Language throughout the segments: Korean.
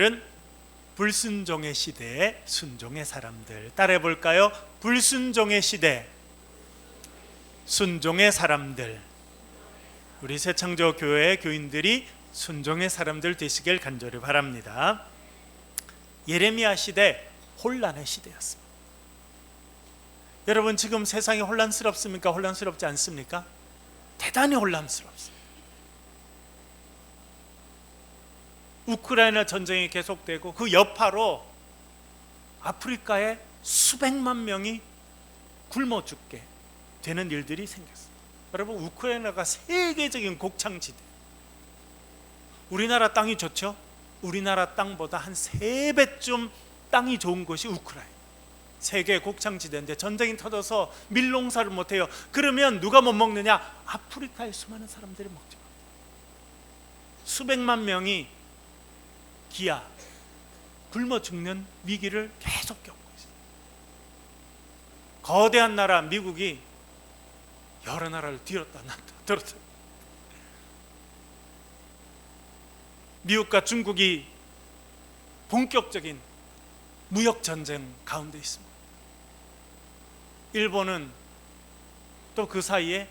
오늘은 불순종의 시대에 순종의 사람들, 따라해 볼까요? 불순종의 시대, 순종의 사람들. 우리 새창조 교회 교인들이 순종의 사람들 되시길 간절히 바랍니다. 예레미야 시대 혼란의 시대였습니다. 여러분, 지금 세상이 혼란스럽습니까? 혼란스럽지 않습니까? 대단히 혼란스럽습니다. 우크라이나 전쟁이 계속되고 그 여파로 아프리카에 수백만 명이 굶어 죽게 되는 일들이 생겼습니다. 여러분, 우크라이나가 세계적인 곡창지대. 우리나라 땅이 좋죠? 우리나라 땅보다 한 3배쯤 땅이 좋은 곳이 우크라이나. 세계 곡창지대인데 전쟁이 터져서 밀농사를 못해요. 그러면 누가 못 먹느냐? 아프리카의 수많은 사람들이 먹죠. 수백만 명이 기아, 굶어 죽는 위기를 계속 겪고 있어요. 거대한 나라 미국이 여러 나라를 뒤었다 놨다 들었다. 미국과 중국이 본격적인 무역 전쟁 가운데 있습니다. 일본은 또 그 사이에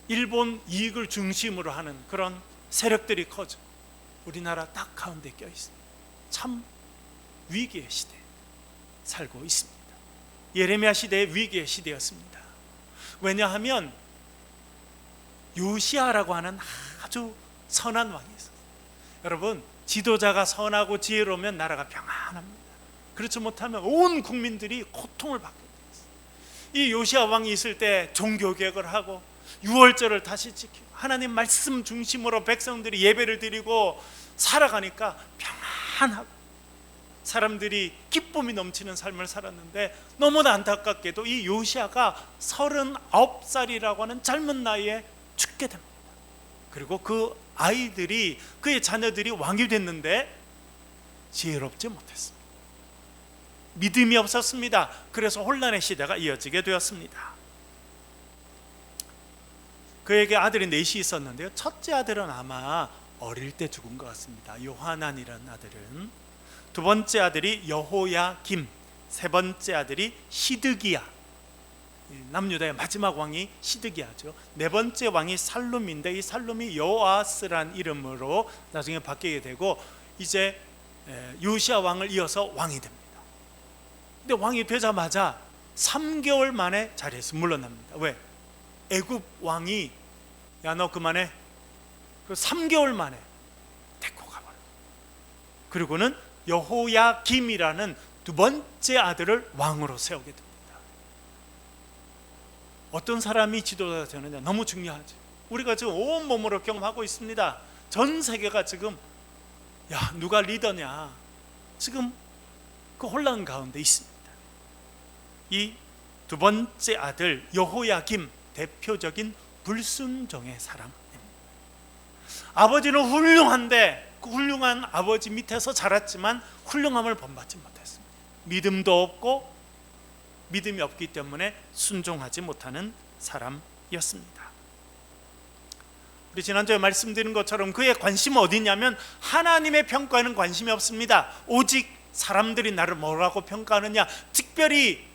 일본 이익을 중심으로 하는 그런 세력들이 커지고 우리나라 딱 가운데 껴 있습니다. 참 위기의 시대 살고 있습니다. 예레미야 시대의 위기의 시대였습니다. 왜냐하면 요시야라고 하는 아주 선한 왕이 있었어요. 여러분, 지도자가 선하고 지혜로우면 나라가 평안합니다. 그렇지 못하면 온 국민들이 고통을 받게 됐어요. 이 요시야 왕이 있을 때 종교개혁을 하고 유월절을 다시 지키고 하나님 말씀 중심으로 백성들이 예배를 드리고 살아가니까 평안하고 사람들이 기쁨이 넘치는 삶을 살았는데, 너무나 안타깝게도 이 요시야가 39살이라고 하는 젊은 나이에 죽게 됩니다. 그리고 그 아이들이, 그의 자녀들이 왕이 됐는데 지혜롭지 못했습니다. 믿음이 없었습니다. 그래서 혼란의 시대가 이어지게 되었습니다. 그에게 아들이 넷이 있었는데요, 첫째 아들은 아마 어릴 때 죽은 것 같습니다. 요하난이라는 아들은. 두 번째 아들이 여호야김, 세 번째 아들이 시드기야. 남유다의 마지막 왕이 시드기야죠. 네 번째 왕이 살룸인데 이 살룸이 여호아스란 이름으로 나중에 바뀌게 되고 이제 요시야 왕을 이어서 왕이 됩니다. 근데 왕이 되자마자 3개월 만에 자리에서 물러납니다. 왜? 애굽 왕이 야, 너 그만해. 그 3개월 만에 데리고 가버려요. 그리고는 여호야김이라는 두 번째 아들을 왕으로 세우게 됩니다. 어떤 사람이 지도자가 되느냐 너무 중요하죠. 우리가 지금 온몸으로 경험하고 있습니다. 전 세계가 지금 야, 누가 리더냐, 지금 그 혼란 가운데 있습니다. 이 두 번째 아들 여호야김, 대표적인 불순종의 사람입니다. 아버지는 훌륭한데 그 훌륭한 아버지 밑에서 자랐지만 훌륭함을 본받지 못했습니다. 믿음도 없고 믿음이 없기 때문에 순종하지 못하는 사람이었습니다. 우리 지난주에 말씀드린 것처럼 그의 관심은 어디 있냐면 하나님의 평가에는 관심이 없습니다. 오직 사람들이 나를 뭐라고 평가하느냐, 특별히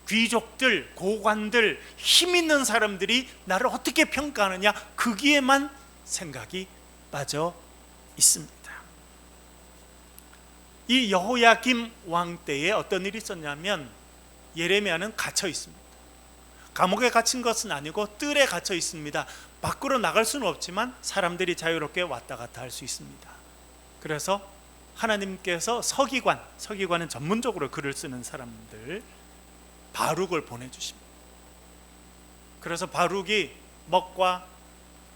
귀족들, 고관들, 힘 있는 사람들이 나를 어떻게 평가하느냐, 거기에만 생각이 빠져 있습니다. 이 여호야김 왕 때에 어떤 일이 있었냐면 예레미야는 갇혀 있습니다. 감옥에 갇힌 것은 아니고 뜰에 갇혀 있습니다. 밖으로 나갈 수는 없지만 사람들이 자유롭게 왔다 갔다 할 수 있습니다. 그래서 하나님께서 서기관은 전문적으로 글을 쓰는 사람들, 바룩을 보내주십니다. 그래서 바룩이 먹과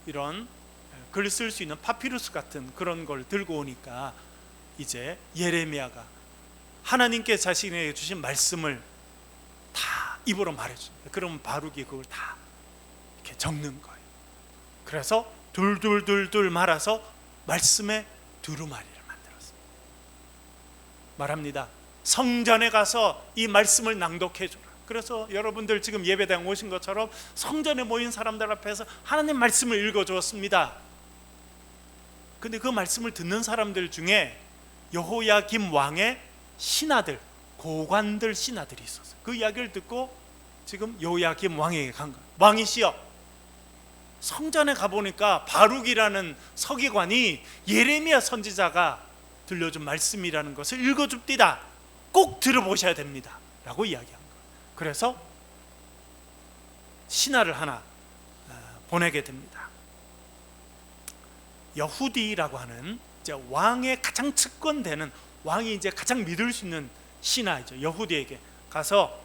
이런 글 쓸 수 있는 파피루스 같은 그런 걸 들고 오니까 이제 예레미야가 하나님께 자신에게 주신 말씀을 다 입으로 말해줍니다. 그러면 바룩이 그걸 다 이렇게 적는 거예요. 그래서 둘둘둘둘 말아서 말씀의 두루마리를 만들었습니다. 말합니다. 성전에 가서 이 말씀을 낭독해 주라. 그래서 여러분들 지금 예배당 오신 것처럼 성전에 모인 사람들 앞에서 하나님 말씀을 읽어 주었습니다. 근데 그 말씀을 듣는 사람들 중에 여호야김 왕의 신하들, 고관들 신하들이 있었어요. 그 이야기를 듣고 지금 여호야김 왕에게 간 거예요. 왕이시여, 성전에 가보니까 바룩이라는 서기관이 예레미야 선지자가 들려준 말씀이라는 것을 읽어줍디다. 꼭 들어보셔야 됩니다 라고 이야기한 거예요. 그래서 신하를 하나 보내게 됩니다. 여후디라고 하는 이제 왕의 가장 측근되는, 왕이 이제 가장 믿을 수 있는 신하이죠. 여후디에게 가서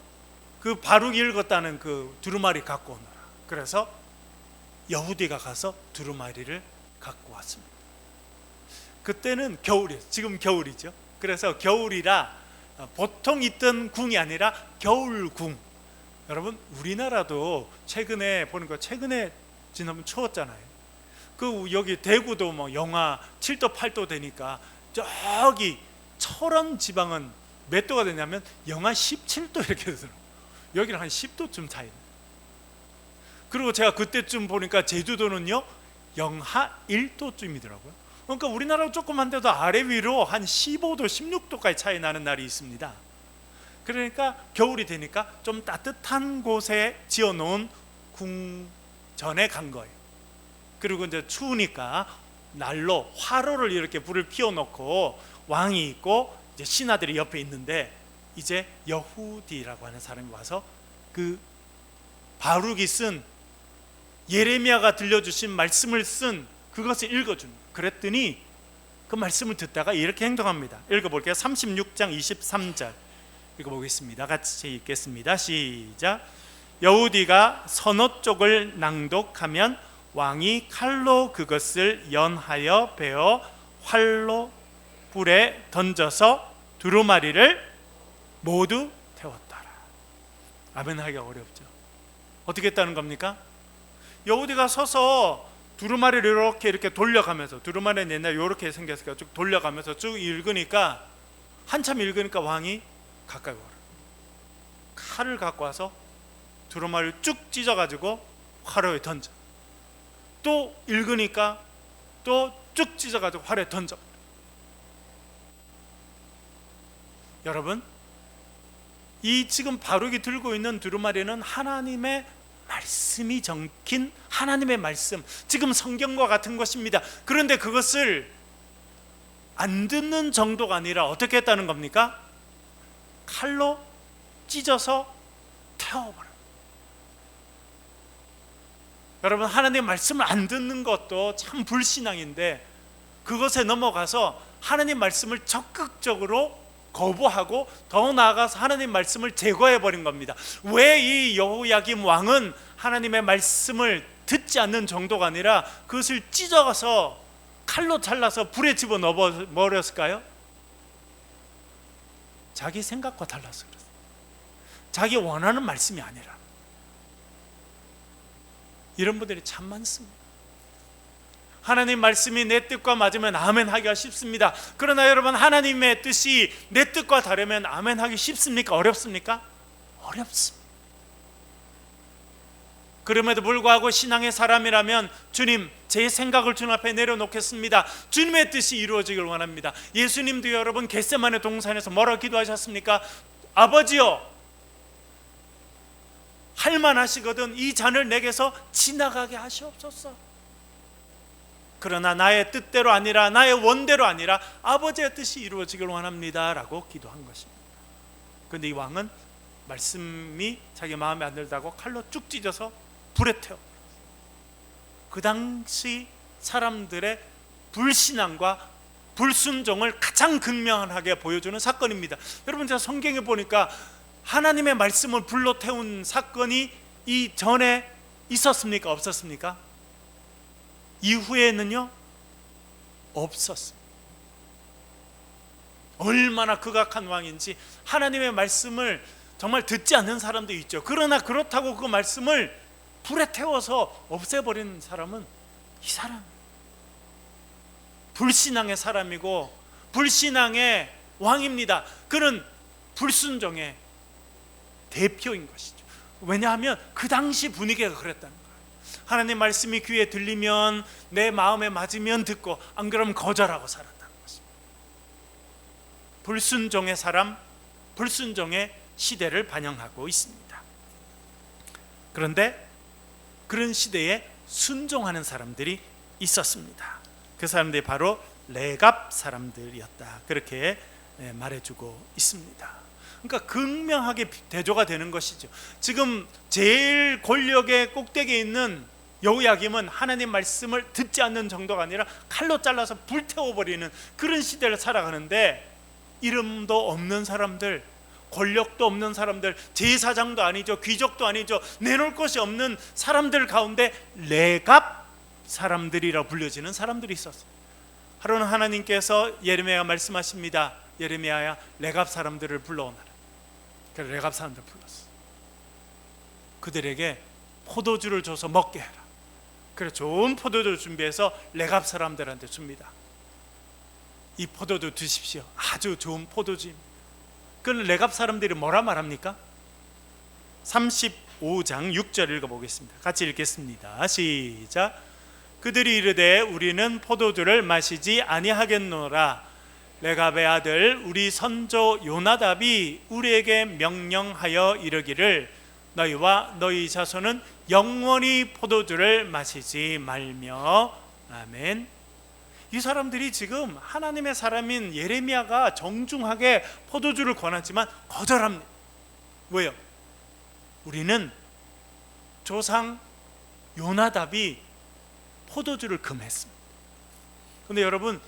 그 바룩이 읽었다는 그 두루마리 갖고 오너라. 그래서 여후디가 가서 두루마리를 갖고 왔습니다. 그때는 겨울이에요. 지금 겨울이죠. 그래서 겨울이라 보통 있던 궁이 아니라 겨울궁. 여러분, 우리나라도 최근에 보니까 최근에 지난번 추웠잖아요. 그 여기 대구도 뭐 영하 7도 8도 되니까 저기 철원 지방은 몇 도가 되냐면 영하 17도 이렇게 되더라고요. 여기는 한 10도쯤 차이. 그리고 제가 그때쯤 보니까 제주도는요 영하 1도쯤이더라고요. 그러니까 우리나라 조그만데도 아래 위로 한 15도 16도까지 차이 나는 날이 있습니다. 그러니까 겨울이 되니까 좀 따뜻한 곳에 지어놓은 궁전에 간 거예요. 그리고 이제 추우니까 난로, 화로를 이렇게 불을 피워놓고 왕이 있고 이제 신하들이 옆에 있는데, 이제 여후디라고 하는 사람이 와서 그 바룩이 쓴 예레미야가 들려주신 말씀을 쓴 그것을 읽어준 거예요. 그랬더니 그 말씀을 듣다가 이렇게 행동합니다. 읽어볼게요. 36장 23절 읽어보겠습니다. 같이 읽겠습니다. 시작. 여후디가 서너 쪽을 낭독하면 왕이 칼로 그것을 연하여 베어 활로 불에 던져서 두루마리를 모두 태웠더라. 아멘 하기가 어렵죠. 어떻게 했다는 겁니까? 여후디가 서서 두루마리를 이렇게 돌려가면서, 두루마리는 옛날에 이렇게 생겼으니까 쭉 돌려가면서 쭉 읽으니까, 한참 읽으니까 왕이 가까이 오라. 칼을 갖고 와서 두루마리를 쭉 찢어가지고 화로에 던져. 또 읽으니까 또 쭉 찢어가지고 화로에 던져. 여러분, 이 지금 바룩이 들고 있는 두루마리는 하나님의 말씀이 적힌 하나님의 말씀, 지금 성경과 같은 것입니다. 그런데 그것을 안 듣는 정도가 아니라 어떻게 했다는 겁니까? 칼로 찢어서 태워버려. 여러분, 하나님의 말씀을 안 듣는 것도 참 불신앙인데, 그것에 넘어가서 하나님 말씀을 적극적으로 거부하고 더 나아가서 하나님 말씀을 제거해버린 겁니다. 왜 이 여호야김 왕은 하나님의 말씀을 듣지 않는 정도가 아니라 그것을 찢어서 칼로 잘라서 불에 집어넣어 버렸을까요? 자기 생각과 달라서 그랬어요. 자기 원하는 말씀이 아니라. 이런 분들이 참 많습니다. 하나님 말씀이 내 뜻과 맞으면 아멘 하기가 쉽습니다. 그러나 여러분, 하나님의 뜻이 내 뜻과 다르면 아멘 하기 쉽습니까? 어렵습니까? 어렵습니다. 그럼에도 불구하고 신앙의 사람이라면, 주님, 제 생각을 주님 앞에 내려놓겠습니다. 주님의 뜻이 이루어지길 원합니다. 예수님도 여러분 겟세마네 동산에서 뭐라고 기도하셨습니까? 아버지여, 할만하시거든 이 잔을 내게서 지나가게 하시옵소서. 그러나 나의 뜻대로 아니라, 나의 원대로 아니라 아버지의 뜻이 이루어지길 원합니다 라고 기도한 것입니다. 그런데 이 왕은 말씀이 자기 마음에 안 들다고 칼로 쭉 찢어서 불에 태워. 그 당시 사람들의 불신앙과 불순종을 가장 극명하게 보여주는 사건입니다. 여러분, 제가 성경에 보니까 하나님의 말씀을 불로 태운 사건이 이 전에 있었습니까? 없었습니까? 이후에는요 없었습니다. 얼마나 극악한 왕인지. 하나님의 말씀을 정말 듣지 않는 사람도 있죠. 그러나 그렇다고 그 말씀을 불에 태워서 없애버리는 사람은 이 사람, 불신앙의 사람이고 불신앙의 왕입니다. 그는 불순종의 대표인 것이죠. 왜냐하면 그 당시 분위기가 그랬다는 거예요. 하나님 말씀이 귀에 들리면, 내 마음에 맞으면 듣고, 안 그러면 거절하고 살았다는 것입니다. 불순종의 사람, 불순종의 시대를 반영하고 있습니다. 그런데 그런 시대에 순종하는 사람들이 있었습니다. 그 사람들이 바로 레갑 사람들이었다, 그렇게 말해주고 있습니다. 그러니까 극명하게 대조가 되는 것이죠. 지금 제일 권력의 꼭대기에 있는 여호야김은 하나님 말씀을 듣지 않는 정도가 아니라 칼로 잘라서 불태워버리는 그런 시대를 살아가는데, 이름도 없는 사람들, 권력도 없는 사람들, 제사장도 아니죠, 귀족도 아니죠, 내놓을 것이 없는 사람들 가운데 레갑 사람들이라 불려지는 사람들이 있었어요. 하루는 하나님께서 예레미야가 말씀하십니다. 예레미야야, 레갑 사람들을 불러오너라. 그래서 레갑 사람들을 불렀어. 그들에게 포도주를 줘서 먹게 해라. 그래, 좋은 포도주를 준비해서 레갑 사람들한테 줍니다. 이 포도주 드십시오. 아주 좋은 포도주입니다. 그건 레갑 사람들이 뭐라 말합니까? 35장 6절 읽어보겠습니다. 같이 읽겠습니다. 시작. 그들이 이르되 우리는 포도주를 마시지 아니하겠노라. 레갑의 아들 우리 선조 요나답이 우리에게 명령하여 이르기를 너희와 너희 자손은 영원히 포도주를 마시지 말며. 아멘. 이 사람들이 지금 하나님의 사람인 예레미야가 정중하게 포도주를 권하지만 거절합니다. 왜요? 우리는 조상 요나답이 포도주를 금했습니다. 그런데 여러분,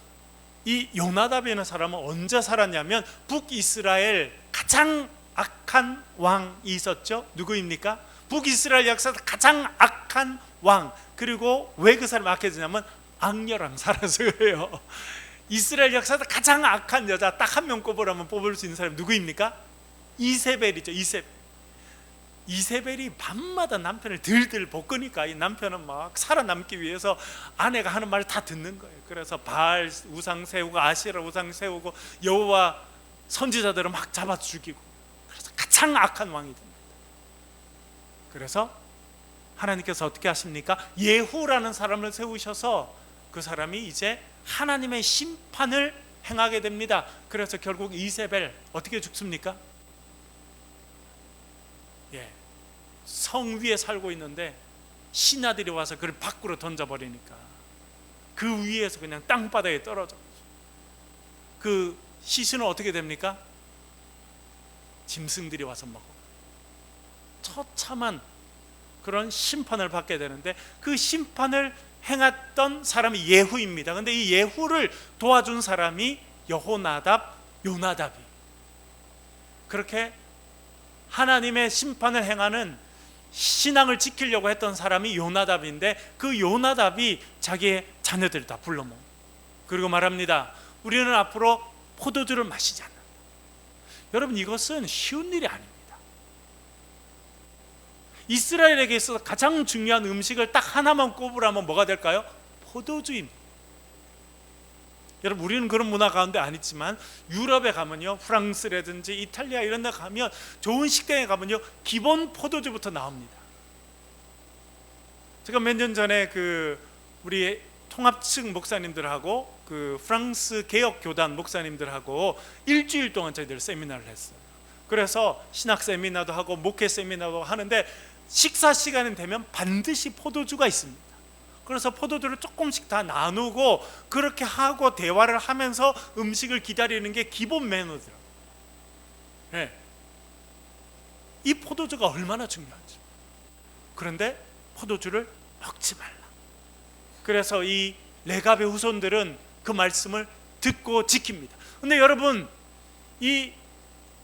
이 요나답이라는 사람은 언제 살았냐면 북이스라엘 가장 악한 왕이 있었죠. 누구입니까? 북이스라엘 역사에서 가장 악한 왕. 그리고 왜 그 사람이 악해지냐면 악녀랑 살아서 그래요. 이스라엘 역사에서 가장 악한 여자 딱 한 명 꼽으라면 뽑을 수 있는 사람이 누구입니까? 이세벨이죠. 이세벨이 밤마다 남편을 들들 볶으니까 이 남편은 막 살아남기 위해서 아내가 하는 말을 다 듣는 거예요. 그래서 바알 우상 세우고 아시라 우상 세우고 여호와 선지자들을 막 잡아 죽이고, 그래서 가장 악한 왕이 됩니다. 그래서 하나님께서 어떻게 하십니까? 예후라는 사람을 세우셔서 그 사람이 이제 하나님의 심판을 행하게 됩니다. 그래서 결국 이세벨 어떻게 죽습니까? 성 위에 살고 있는데 신하들이 와서 그를 밖으로 던져버리니까 그 위에서 그냥 땅바닥에 떨어져. 그 시신은 어떻게 됩니까? 짐승들이 와서 먹어. 처참한 그런 심판을 받게 되는데, 그 심판을 행했던 사람이 예후입니다. 그런데 이 예후를 도와준 사람이 여호나답, 요나답이. 그렇게 하나님의 심판을 행하는 신앙을 지키려고 했던 사람이 요나답인데, 그 요나답이 자기의 자녀들을 다 불러모은, 그리고 말합니다. 우리는 앞으로 포도주를 마시지 않는다. 여러분, 이것은 쉬운 일이 아닙니다. 이스라엘에게 있어서 가장 중요한 음식을 딱 하나만 꼽으라면 뭐가 될까요? 포도주입니다. 여러분, 우리는 그런 문화 가운데 안 있지만 유럽에 가면요, 프랑스라든지 이탈리아 이런 데 가면, 좋은 식당에 가면요, 기본 포도주부터 나옵니다. 제가 몇 년 전에 우리 통합측 목사님들하고 프랑스 개혁 교단 목사님들하고 일주일 동안 저희들 세미나를 했어요. 그래서 신학 세미나도 하고 목회 세미나도 하는데, 식사 시간이 되면 반드시 포도주가 있습니다. 그래서 포도주를 조금씩 다 나누고 그렇게 하고 대화를 하면서 음식을 기다리는 게 기본 매너더라고요. 이 포도주가 얼마나 중요한지. 그런데 포도주를 먹지 말라. 그래서 이 레갑의 후손들은 그 말씀을 듣고 지킵니다. 근데 여러분, 이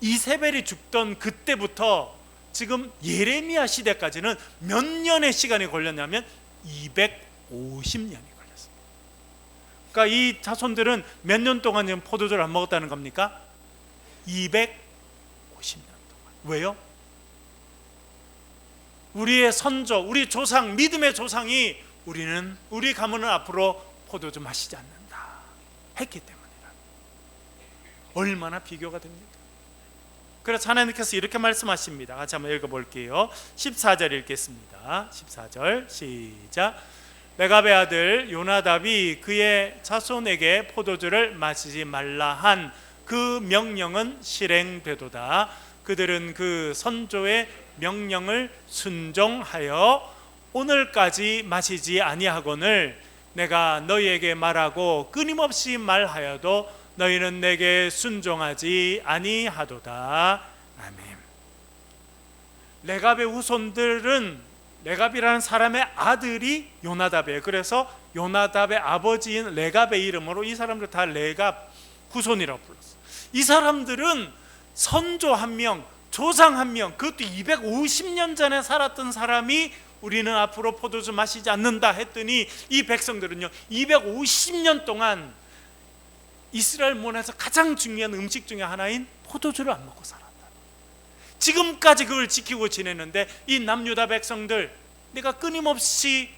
이세벨이 죽던 그때부터 지금 예레미야 시대까지는 몇 년의 시간이 걸렸냐면 250년이 걸렸습니다. 그러니까 이 자손들은 몇 년 동안 지금 포도주를 안 먹었다는 겁니까? 250년 동안. 왜요? 우리의 선조, 우리 조상, 믿음의 조상이 우리 가문은 앞으로 포도주 마시지 않는다 했기 때문이라. 얼마나 비교가 됩니까? 그래서 하나님께서 이렇게 말씀하십니다. 같이 한번 읽어볼게요. 14절 읽겠습니다. 14절 시작. 레갑의 아들 요나답이 그의 자손에게 포도주를 마시지 말라 한 그 명령은 실행되도다. 그들은 그 선조의 명령을 순종하여 오늘까지 마시지 아니하거늘 내가 너희에게 말하고 끊임없이 말하여도 너희는 내게 순종하지 아니하도다. 아멘. 레갑의 후손들은, 레갑이라는 사람의 아들이 요나답이에요. 그래서 요나답의 아버지인 레갑의 이름으로 이 사람들 다 레갑 후손이라고 불렀어요. 이 사람들은 선조 한 명, 조상 한 명, 그것도 250년 전에 살았던 사람이 우리는 앞으로 포도주 마시지 않는다 했더니 이 백성들은요 250년 동안 이스라엘 문화에서 가장 중요한 음식 중에 하나인 포도주를 안 먹고 살았다. 지금까지 그걸 지키고 지내는데 이 남유다 백성들, 내가 끊임없이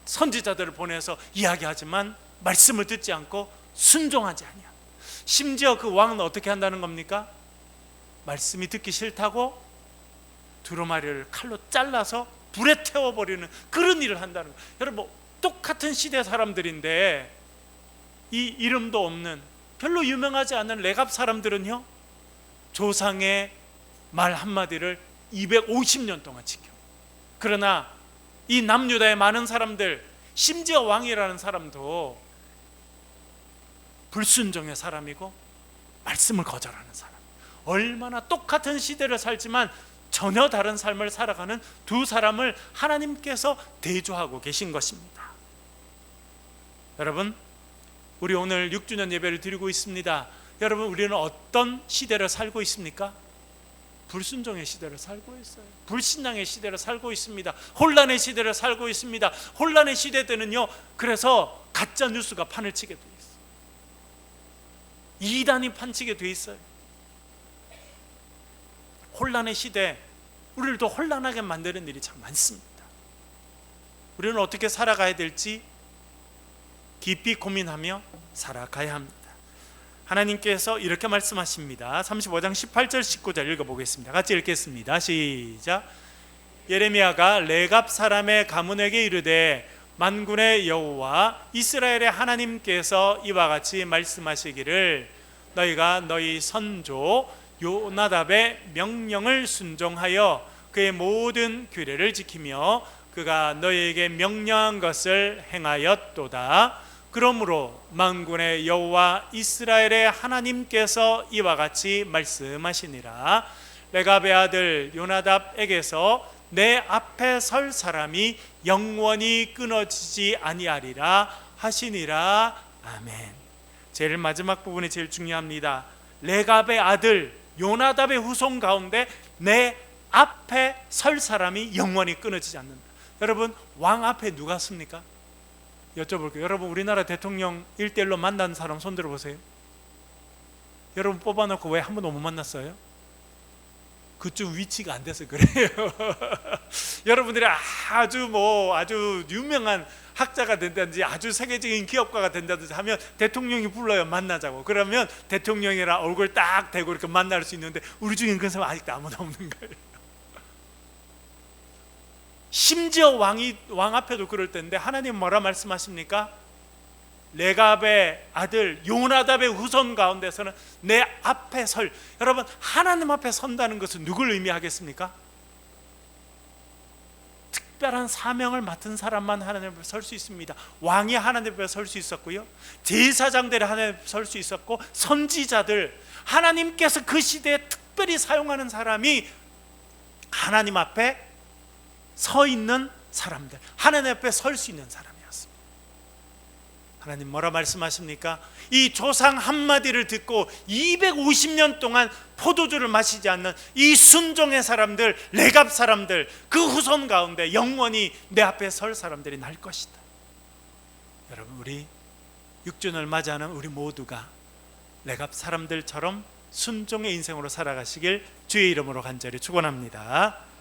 선지자들을 보내서 이야기하지만 말씀을 듣지 않고 순종하지 아니야. 심지어 그 왕은 어떻게 한다는 겁니까? 말씀이 듣기 싫다고 두루마리를 칼로 잘라서 불에 태워버리는 그런 일을 한다는 거예요. 여러분, 똑같은 시대 사람들인데 이 이름도 없는 별로 유명하지 않은 레갑 사람들은요 조상의 말 한마디를 250년 동안 지켜. 그러나 이 남유다의 많은 사람들, 심지어 왕이라는 사람도 불순종의 사람이고 말씀을 거절하는 사람, 얼마나 똑같은 시대를 살지만 전혀 다른 삶을 살아가는 두 사람을 하나님께서 대조하고 계신 것입니다. 여러분, 우리 오늘 6주년 예배를 드리고 있습니다. 여러분, 우리는 어떤 시대를 살고 있습니까? 불순종의 시대를 살고 있어요. 불신앙의 시대를 살고 있습니다. 혼란의 시대를 살고 있습니다. 혼란의 시대 때는요, 그래서 가짜 뉴스가 판을 치게 돼 있어요. 이단이 판치게 돼 있어요. 혼란의 시대, 우리를 더 혼란하게 만드는 일이 참 많습니다. 우리는 어떻게 살아가야 될지 깊이 고민하며 살아가야 합니다. 하나님께서 이렇게 말씀하십니다. 35장 18절 19절 읽어보겠습니다. 같이 읽겠습니다. 시작. 예레미야가 레갑 사람의 가문에게 이르되 만군의 여호와 이스라엘의 하나님께서 이와 같이 말씀하시기를 너희가 너희 선조 요나답의 명령을 순종하여 그의 모든 규례를 지키며 그가 너희에게 명령한 것을 행하였도다. 그러므로 만군의 여호와 이스라엘의 하나님께서 이와 같이 말씀하시니라. 레갑의 아들 요나답에게서 내 앞에 설 사람이 영원히 끊어지지 아니하리라 하시니라. 아멘. 제일 마지막 부분이 제일 중요합니다. 레갑의 아들 요나답의 후손 가운데 내 앞에 설 사람이 영원히 끊어지지 않는다. 여러분, 왕 앞에 누가 섭니까? 여쭤볼게요. 여러분, 우리나라 대통령 1대1로 만난 사람 손 들어보세요. 여러분 뽑아놓고 왜 한 번도 못 만났어요? 그쪽 위치가 안 돼서 그래요. 여러분들이 아주 유명한 학자가 된다든지 아주 세계적인 기업가가 된다든지 하면 대통령이 불러요. 만나자고. 그러면 대통령이랑 얼굴 딱 대고 이렇게 만날 수 있는데 우리 중엔 그런 사람 아직도 아무도 없는 거예요. 심지어 왕 앞에도 그럴 때인데 하나님 뭐라 말씀하십니까? 레갑의 아들 요나답의 후손 가운데서는 내 앞에 설. 여러분, 하나님 앞에 선다는 것은 누굴 의미하겠습니까? 특별한 사명을 맡은 사람만 하나님 앞에 설 수 있습니다. 왕이 하나님 앞에 설 수 있었고요, 제사장들이 하나님 앞에 설 수 있었고, 선지자들, 하나님께서 그 시대에 특별히 사용하는 사람이 하나님 앞에 서 있는 사람들, 하나님 앞에 설 수 있는 사람이었습니다. 하나님 뭐라 말씀하십니까? 이 조상 한마디를 듣고 250년 동안 포도주를 마시지 않는 이 순종의 사람들, 레갑 사람들, 그 후손 가운데 영원히 내 앞에 설 사람들이 날 것이다. 여러분, 우리 6주년을 맞이하는 우리 모두가 레갑 사람들처럼 순종의 인생으로 살아가시길 주의 이름으로 간절히 축원합니다.